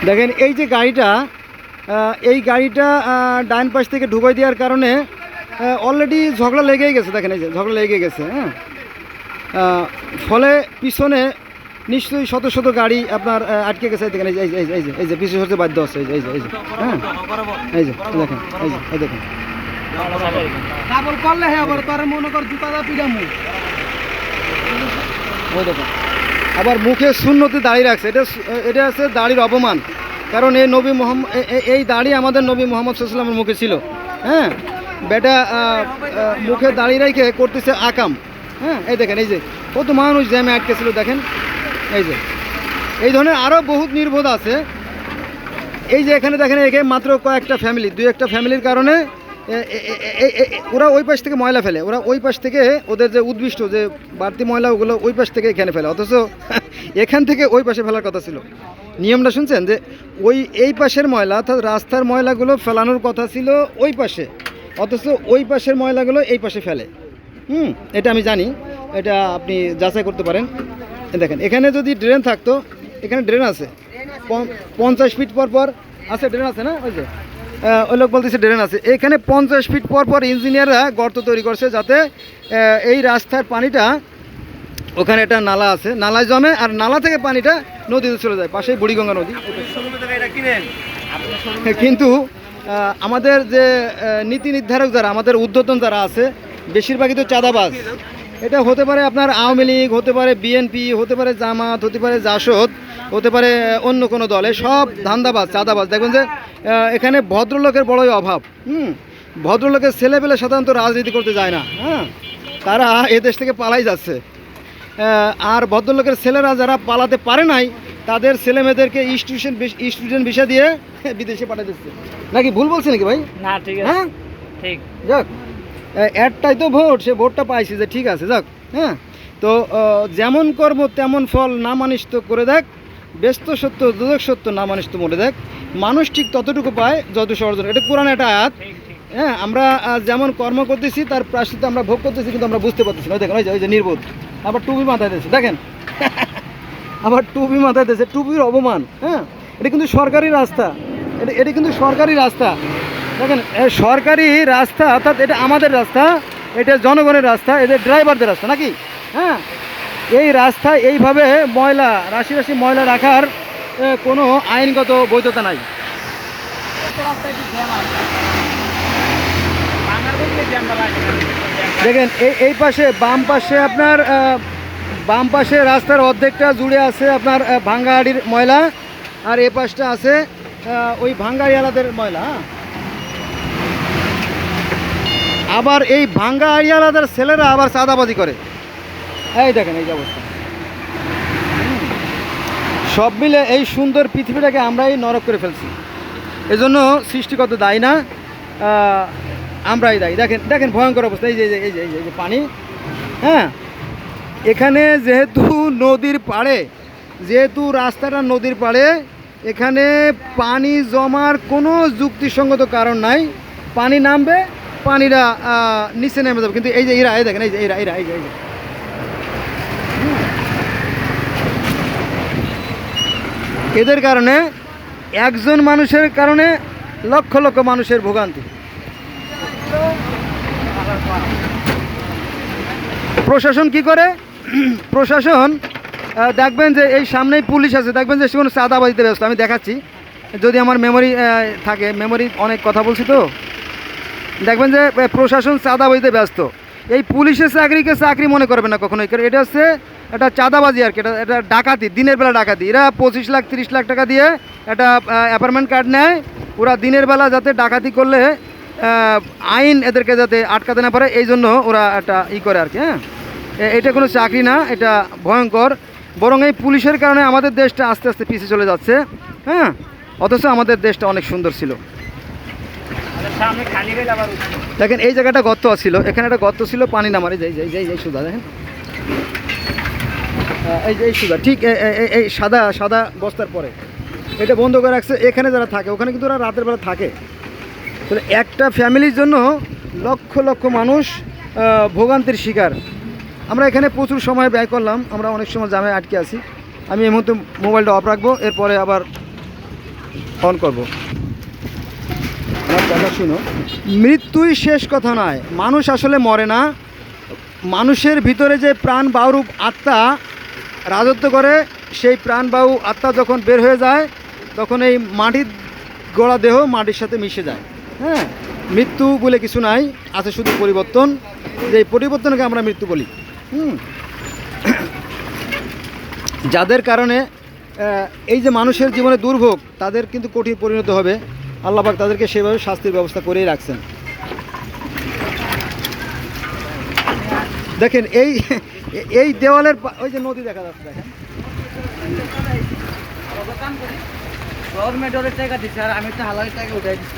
দেখেন এই যে গাড়িটা, এই গাড়িটা ডান পাশ থেকে ঢুকাই দেওয়ার কারণে অলরেডি ঝগড়া লেগেই গেছে। দেখেন এই যে ঝগড়া লেগে গেছে, হ্যাঁ। ফলে পিছনে নিশ্চয়ই শত শত গাড়ি আপনার আটকে গেছে। দেখেন এই যে এই যে এই যে এই যে পিছু সরতে বাধ্য আছে। এই যে এই যে এই যে হ্যাঁ, এই যে দেখেন, এই যে এই দেখেন ডাবল করলে হ্যাঁ আবার তার মনে কর জুতাটা পিড়ামু। ওই দেখেন আবার মুখে শূন্যতে দাঁড়িয়ে রাখছে। এটা আছে দাড়ির অপমান। কারণ এই নবী মোহাম্মদ, এই দাড়ি আমাদের নবী মোহাম্মদ সাল্লাল্লাহু আলাইহি ওয়াসাল্লামের মুখে ছিল, হ্যাঁ। বেটা মুখে দাঁড়িয়ে রেখে করতেছে আকাম, হ্যাঁ। এই দেখেন এই যে কত মানুষ জ্যামে আটকে ছিল। দেখেন এই যে এই ধরনের আরও বহুত নির্বোধ আছে। এই যে এখানে দেখেন এখানে মাত্র কয়েকটা ফ্যামিলি, দুই একটা ফ্যামিলির কারণে ওরা ওই পাশ থেকে ময়লা ফেলে। ওরা ওই পাশ থেকে ওদের যে উদ্ভিষ্ট যে বাড়তি ময়লা ওগুলো ওই পাশ থেকে এখানে ফেলে, অথচ এখান থেকে ওই পাশে ফেলার কথা ছিল। নিয়মটা শুনছেন যে এই পাশের ময়লা অর্থাৎ রাস্তার ময়লাগুলো ফেলানোর কথা ছিল ওই পাশে, অথচ ওই পাশের ময়লাগুলো এই পাশে ফেলে। এটা আমি জানি, এটা আপনি যাচাই করতে পারেন। দেখেন এখানে যদি ড্রেন থাকতো, এখানে ড্রেন আছে 50 ফিট পর পর আছে, ড্রেন আছে না? ওই যে ওই লোক বলতেছে ড্রেন আছে। এখানে 50 ফিট পর পর ইঞ্জিনিয়াররা গর্ত তৈরি করছে যাতে এই রাস্তার পানিটা, ওখানে একটা নালা আছে, নালায় জমে আর নালা থেকে পানিটা নদীতে চলে যায়, পাশেই বুড়িগঙ্গা নদী। কিন্তু আমাদের যে নীতি নির্ধারক যারা, আমাদের ঊর্ধ্বতন যারা আছে, বেশিরভাগই তো চাঁদাবাজ। এটা হতে পারে আপনার আওয়ামী লীগ, হতে পারে বিএনপি, হতে পারে জামাত, হতে পারে জাসদ, হতে পারে অন্য কোনো দলে, সব ধান্দাবাজ চাঁদাবাজ। দেখবেন যে এখানে ভদ্রলোকের বড়ই অভাব। ভদ্রলোকের ছেলেপেলে সাধারণত রাজনীতি করতে যায় না, হ্যাঁ, তারা এদেশ থেকে পালাই যাচ্ছে। আর ভদ্রলোকের ছেলেরা যারা পালাতে পারে নাই, তাদের ছেলে মেয়েদেরকে স্টুডেন্ট ভিসা দিয়ে বিদেশে পাঠিয়ে দিচ্ছে। নাকি ভুল বলছে নাকি ভাই? না ঠিক আছে, হ্যাঁ ঠিক। যাক, একটাই তো ভোট, সে ভোটটা পাইছি যে ঠিক আছে, যাক। হ্যাঁ, তো যেমন কর্ম তেমন ফল, না মানিস তো করে দেখ, ব্যস্ত সত্য দুদক সত্য, না মানিস তো মরে দেখ, মানুষ ঠিক ততটুকু পায় যত অর্জন। এটা কোরআন একটা আয়াত। হ্যাঁ, আমরা যেমন কর্ম করতেছি তার প্রায়শ্চিত্ত আমরা ভোগ করতেছি, কিন্তু আমরা বুঝতে পারতেছি না। দেখেন ওই যে নির্বোধ আবার টুপি মাথায় দিয়েছে, দেখেন আবার টুপি মাথায় দিয়েছে, টুপির অপমান। হ্যাঁ, এটা কিন্তু সরকারি রাস্তা, এটা কিন্তু সরকারি রাস্তা। দেখেন সরকারি রাস্তা, অর্থাৎ এটা আমাদের রাস্তা, এটা জনগণের রাস্তা, এদের ড্রাইভারদের রাস্তা নাকি? হ্যাঁ, এই রাস্তায় এইভাবে ময়লা, রাশি রাশি ময়লা রাখার কোনো আইনগত বৈধতা নাই। দেখেন এই পাশে বাম পাশে আপনার বাম পাশে রাস্তার অর্ধেকটা জুড়ে আছে আপনার ভাঙ্গাহাড়ির ময়লা, আর এ পাশটা আছে ওই ভাঙ্গাহাড়িওয়ালাদের ময়লা। আবার এই ভাঙ্গাহাড়িওয়ালাদের ছেলেরা আবার চাঁদাবাজি করে। এই দেখেন এই যে অবস্থা। সব মিলে এই সুন্দর পৃথিবীটাকে আমরাই নরক করে ফেলছি। এজন্য সৃষ্টিকর্তা দায়ী না, আমরাই দায়ী। দেখেন দেখেন ভয়ঙ্কর অবস্থা। এই যে এই যে এই যে পানি। হ্যাঁ, এখানে যেহেতু নদীর পাড়ে, যেহেতু রাস্তাটা নদীর পাড়ে, এখানে পানি জমার কোনো যুক্তিসঙ্গত কারণ নাই। পানি নামবে, পানিটা নিচে নেমে যাবে। কিন্তু এই যে এরা, এই দেখেন এই যে এরা এরা এই যে এদের কারণে, একজন মানুষের কারণে লক্ষ লক্ষ মানুষের ভোগান্তি। প্রশাসন কি করে? প্রশাসন দেখবেন যে এই সামনেই পুলিশ আছে, দেখবেন যে সে কোনো চাঁদাবাজিতে ব্যস্ত। আমি দেখাচ্ছি যদি আমার মেমোরি থাকে, মেমোরি অনেক কথা বলছি তো। দেখবেন যে প্রশাসন চাঁদাবাজিতে ব্যস্ত। এই পুলিশের চাকরিকে চাকরি মনে করবে না কখনোই, কারণ এটা হচ্ছে একটা চাঁদাবাজি আর কি, এটা ডাকাতি, দিনের বেলা ডাকাতি। এরা 25 লাখ 30 লাখ টাকা দিয়ে একটা অ্যাপার্টমেন্ট কার্ড নেয়। ওরা দিনের বেলা যাতে ডাকাতি করলে আইন এদেরকে যাতে আটকাতে না পারে, এই জন্য ওরা একটা করে আর কি। হ্যাঁ, এটা কোনো চাকরি না, এটা ভয়ঙ্কর। বরং এই পুলিশের কারণে আমাদের দেশটা আস্তে আস্তে পিছিয়ে চলে যাচ্ছে। হ্যাঁ, অথচ আমাদের দেশটা অনেক সুন্দর ছিল। দেখেন এই জায়গাটা গর্ত ছিল, এখানে একটা গর্ত ছিল, পানি নামার এই সুদা দেখেন, এই যে এই সুদা ঠিক এই সাদা সাদা বস্তার পরে এটা বন্ধ করে রাখছে। এখানে যারা থাকে ওখানে কিন্তু ওরা রাতের বেলা থাকে। তাহলে একটা ফ্যামিলির জন্য লক্ষ লক্ষ মানুষ ভোগান্তির শিকার। আমরা এখানে প্রচুর সময় ব্যয় করলাম, আমরা অনেক সময় জামে আটকে আছি। আমি এই মুহূর্তে মোবাইলটা অফ রাখবো, এরপরে আবার অন করব। আমার কথা শুনো, মৃত্যুই শেষ কথা নয়। মানুষ আসলে মরে না, মানুষের ভিতরে যে প্রাণ বায়ুরূপ আত্মা রাজত্ব করে, সেই প্রাণ বায়ু আত্মা যখন বের হয়ে যায় তখন এই মাটির গড়া দেহ মাটির সাথে মিশে যায়। হ্যাঁ, মৃত্যু বলে কিছু নাই, আছে শুধু পরিবর্তন। যে এই পরিবর্তনকে আমরা মৃত্যু বলি। যাদের কারণে এই যে মানুষের জীবনে দুর্ভোগ, তাদের কিন্তু কঠিন পরিণত হবে। আল্লাহ পাক তাদেরকে সেভাবে শাস্তির ব্যবস্থা করেই রাখছেন। দেখেন এই এই দেওয়ালের ওই যে নদী দেখা যাচ্ছে, দেখেন আমি একটা হালালের টাকা উঠাই দিচ্ছি।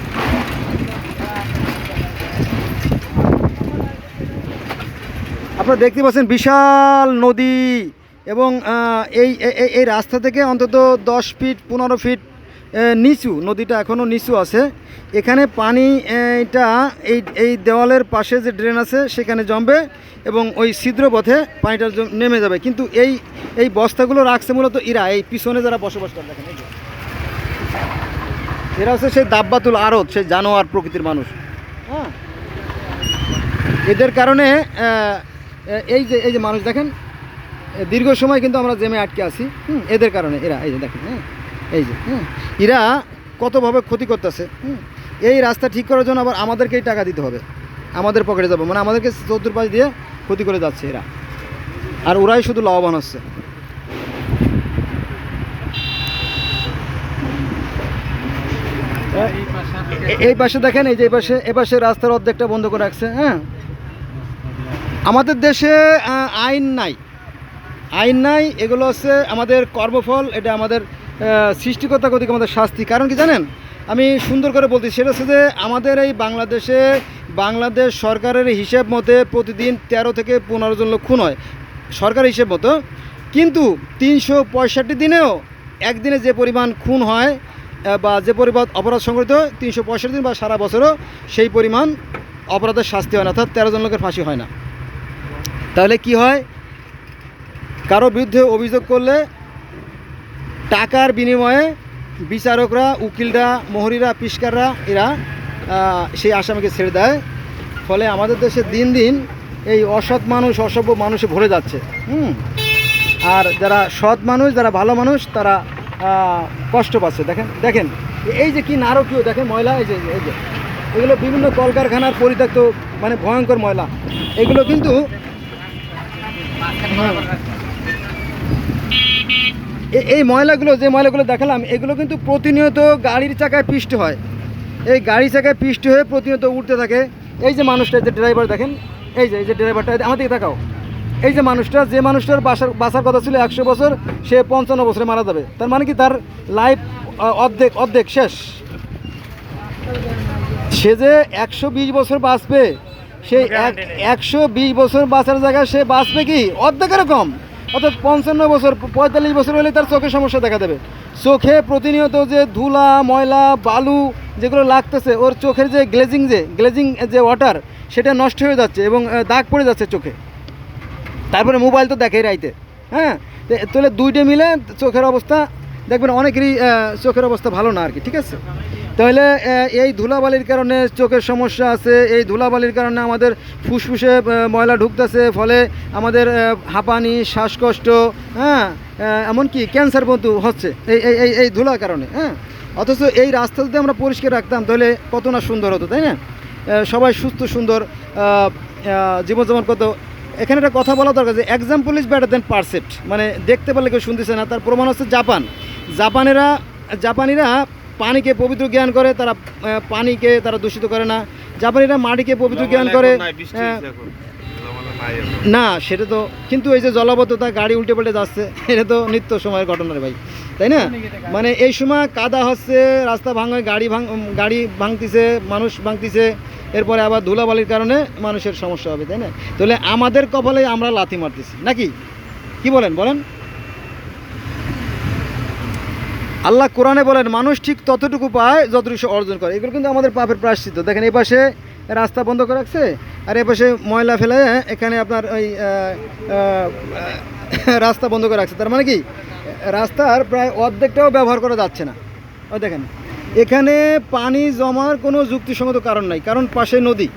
আপনারা দেখতে পাচ্ছেন বিশাল নদী, এবং এই এই রাস্তা থেকে অন্তত 10 ফিট 15 ফিট নিচু, নদীটা এখনও নিচু আছে। এখানে পানি এটা এই দেওয়ালের পাশে যে ড্রেন আছে সেখানে জমবে এবং ওই ছিদ্র পথে পানিটা নেমে যাবে। কিন্তু এই বস্তাগুলো রাখছে মূলত এরা, এই পিছনে যারা বসবাস করে, দেখেন এরা হচ্ছে সেই দাব্বাতুল আরদ, সেই জানোয়ার প্রকৃতির মানুষ। হ্যাঁ, এদের কারণে এই যে মানুষ দেখেন দীর্ঘ সময় কিন্তু আমরা জেমে আটকে আছি। এদের কারণে এরা, এই যে দেখেন, এই যে এরা কতভাবে ক্ষতি করতেছে। এই রাস্তা ঠিক করার জন্য আবার আমাদেরকেই টাকা দিতে হবে, আমাদের পকেটে যাবে, মানে আমাদেরকে চতুর্পাশ দিয়ে ক্ষতি করে যাচ্ছে এরা, আর ওরাই শুধু লাভবান হচ্ছে। এই পাশে দেখেন, এই যে এই পাশে রাস্তার অর্ধেকটা বন্ধ করে রাখছে। হ্যাঁ, আমাদের দেশে আইন নাই, আইন নাই, এগুলো হচ্ছে আমাদের কর্মফল, এটা আমাদের সৃষ্টিকর্তা কর্তৃক আমাদের শাস্তি। কারণ কি জানেন, আমি সুন্দর করে বলছি, সেটা হচ্ছে যে আমাদের এই বাংলাদেশ সরকারের হিসেব মতে প্রতিদিন 13 থেকে 15 জন লোক খুন হয় সরকারের হিসেব মতো। কিন্তু 365 দিনেও একদিনে যে পরিমাণ খুন হয় বা যে পরিমাণ অপরাধ সংঘটিত হয়, 365 দিন বা সারা বছরও সেই পরিমাণ অপরাধের শাস্তি হয় না, অর্থাৎ 13 জন লোকের ফাঁসি হয় না। তাহলে কি হয়, কারো বিরুদ্ধে অভিযোগ করলে টাকার বিনিময়ে বিচারকরা, উকিলরা, মোহরিরা, পিস্কাররা এরা সেই আসামিকে ছেড়ে দেয়। ফলে আমাদের দেশে দিন দিন এই অসৎ মানুষ, অসভ্য মানুষে ভরে যাচ্ছে। আর যারা সৎ মানুষ, যারা ভালো মানুষ, তারা কষ্ট পাচ্ছে। দেখেন এই যে কি নারকীয়, দেখেন ময়লা, এই যে এগুলো বিভিন্ন কলকারখানার পরিত্যক্ত, মানে ভয়ঙ্কর ময়লা। এগুলো কিন্তু এই ময়লাগুলো, যে ময়লাগুলো দেখালাম, এগুলো কিন্তু প্রতিনিয়ত গাড়ির চাকায় পিষ্ট হয়। এই গাড়ি চাকায় পিষ্ট হয়ে প্রতিনিয়ত উঠতে থাকে। এই যে মানুষটা, যে ড্রাইভার দেখেন, এই যে ড্রাইভারটা, আমার দিকে তাকাও, এই যে মানুষটার বাঁচার কথা ছিল 100 বছর, সে 55 বছরে মারা যাবে। তার মানে কি, তার লাইফ অর্ধেক শেষ। সে যে 120 বছর বাঁচবে, সেই 120 বছর বাঁচার জায়গায় সে বাঁচবে কি অর্ধেকের কম, অর্থাৎ 55 বছর 45 বছর হলে তার চোখের সমস্যা দেখা দেবে। চোখে প্রতিনিয়ত যে ধুলা, ময়লা, বালু যেগুলো লাগতেছে, ওর চোখের যে গ্লেজিং যে ওয়াটার, সেটা নষ্ট হয়ে যাচ্ছে এবং দাগ পড়ে যাচ্ছে চোখে। তারপরে মোবাইল তো দেখেই রাইতে। হ্যাঁ, তাহলে দুইটা মিলে চোখের অবস্থা দেখবেন অনেকেরই চোখের অবস্থা ভালো না আর কি, ঠিক আছে। তাহলে এই ধুলাবালির কারণে চোখের সমস্যা আছে, এই ধুলাবালির কারণে আমাদের ফুসফুসে ময়লা ঢুকতেছে, ফলে আমাদের হাঁপানি, শ্বাসকষ্ট, হ্যাঁ, এমনকি ক্যান্সার পর্যন্ত হচ্ছে এই ধুলার কারণে। হ্যাঁ, অথচ এই রাস্তা যদি আমরা পরিষ্কার রাখতাম তাহলে কত না সুন্দর হতো, তাই না? সবাই সুস্থ সুন্দর জীবনযাপন করতো। এখানে একটা কথা বলা দরকার যে example is better then percept, মানে দেখতে পারলে কেউ শুনতেছে না। তার প্রমাণ হচ্ছে জাপানিরা পানিকে পবিত্র জ্ঞান করে, তারা পানিকে তারা দূষিত করে না। জাপানিরা মাটিকে পবিত্র জ্ঞান করে না, সেটা তো, কিন্তু এই যে জলাবদ্ধতা, গাড়ি উল্টে পাল্টে যাচ্ছে, এটা তো নিত্য সময়ের ঘটনা রে ভাই, তাই না? মানে এই সময় কাদা হচ্ছে, রাস্তা ভাঙা, গাড়ি ভাঙতিছে, মানুষ ভাঙতিছে, এরপরে আবার ধুলাবালির কারণে মানুষের সমস্যা হবে, তাই না? তাহলে আমাদের কপালে আমরা লাথি মারতেছি নাকি, কি বলেন? আল্লাহ কোরআনে বলেন, মানুষ ঠিক ততটুকু পায় যতটুকু সে অর্জন করে। এগুলো কিন্তু আমাদের পাপের প্রায়শ্চিত্ত। দেখেন এই পাশে রাস্তা বন্ধ করে রাখছে, আর এ পাশে ময়লা ফেলে এখানে আপনার ওই রাস্তা বন্ধ করে রাখছে। তার মানে কি, রাস্তার প্রায় অর্ধেকটাও ব্যবহার করা যাচ্ছে না। ও দেখেন এখানে পানি জমার কোনো যুক্তিসঙ্গত কারণ নাই, কারণ পাশে নদী।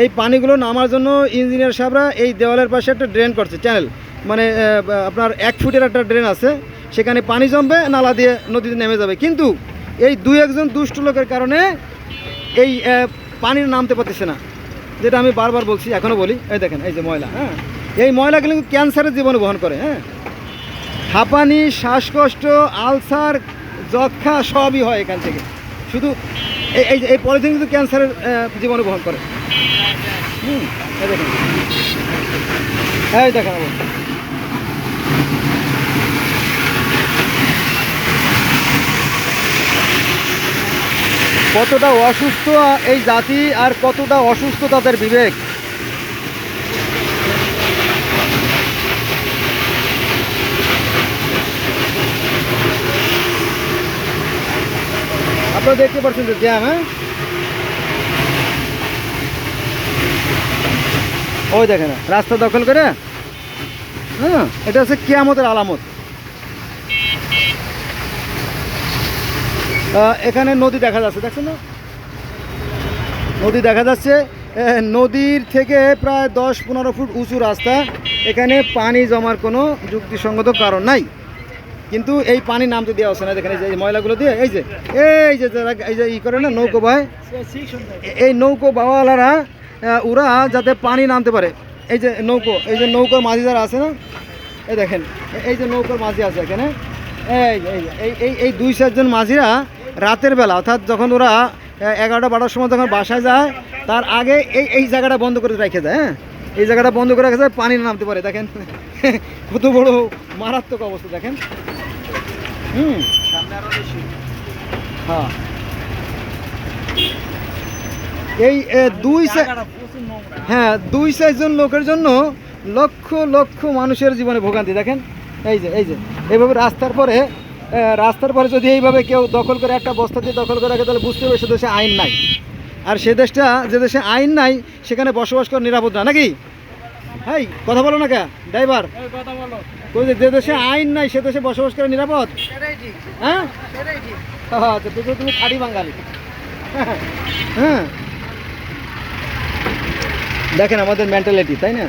এই পানিগুলো নামার জন্য ইঞ্জিনিয়ার সাহেবরা এই দেওয়ালের পাশে একটা ড্রেন করছে, চ্যানেল, মানে আপনার 1 ফুটের একটা ড্রেন আছে, সেখানে পানি জমবে, নালা দিয়ে নদীতে নেমে যাবে। কিন্তু এই 2-1 দুষ্ট লোকের কারণে এই পানির নামতে পারতেছে না, যেটা আমি বারবার বলছি, এখনও বলি। এই দেখেন এই যে ময়লা, হ্যাঁ, এই ময়লাগুলো কিন্তু ক্যান্সারের জীবাণু বহন করে। হ্যাঁ, হাঁপানি, শ্বাসকষ্ট, আলসার, যক্ষা সবই হয় এখান থেকে। শুধু এই পলিথিন কিন্তু ক্যান্সারের জীবাণু বহন করে। এই দেখেন, এই দেখেন কতটা অসুস্থ এই জাতি আর কতটা অসুস্থ তাদের বিবেক। আপনারা দেখতে পাচ্ছেন যে জ্যাম, হ্যাঁ, ওই দেখেন রাস্তা দখল করে। হ্যাঁ, এটা হচ্ছে কিয়ামতের আলামত। এখানে নদী দেখা যাচ্ছে, দেখছেন না, নদী দেখা যাচ্ছে। নদীর থেকে প্রায় 10-15 ফুট উঁচু রাস্তা। এখানে পানি জমার কোনো যুক্তিসঙ্গত কারণ নাই, কিন্তু এই পানি নামতে দেওয়া হচ্ছে না। দেখেন এই যে ময়লাগুলো দিয়ে এই যে যারা এই যে ই করে না, নৌকো বায়, এই নৌকো বাওয়ালারা ওরা যাতে পানি নামতে পারে। এই যে নৌকো, এই যে নৌকোর মাঝি যারা আছে না, এই দেখেন এই যে নৌকোর মাঝি আছে এখানে, এই 2-4 জন মাঝিরা রাতের বেলা, অর্থাৎ যখন ওরা 11টা-12টার সময় যখন বাসায় যায়, তার আগে এই জায়গাটা বন্ধ করে রেখে যায়। হ্যাঁ, এই জায়গাটা বন্ধ করে রেখে যায়, পানি নামতে পারে। দেখেন কত বড় মারাত্মক অবস্থা দেখেন। হ্যাঁ, এই 2-4 জন লোকের জন্য লক্ষ লক্ষ মানুষের জীবনে ভোগান্তি। দেখেন এই যে এইভাবে রাস্তার পরে যদি এইভাবে কেউ দখল করে, একটা বস্তা দিয়ে দখল করে রাখে, তাহলে বুঝতে হবে সে দেশে আইন নাই। আর সে দেশটা, যে দেশে আইন নাই, সেখানে বসবাস করা নিরাপদ না, নাকি? হ্যাঁ, কথা বলো না কে ড্রাইভার, যে দেশে আইন নাই সে দেশে বসবাস করা নিরাপদ? হ্যাঁ, আচ্ছা, তুমি খাঁটি বাঙালি। হ্যাঁ, দেখেন আমাদের মেন্টালিটি, তাই না?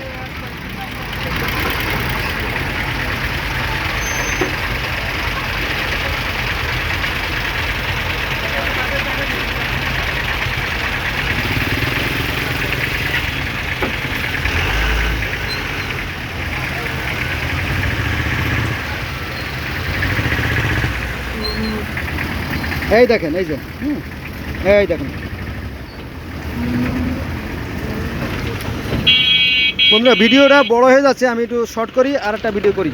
এই দেখেন এই যে এই দেখেন বন্ধুরা, ভিডিওটা বড় হয়ে যাচ্ছে, আমি একটু শর্ট করি আর একটা ভিডিও করি।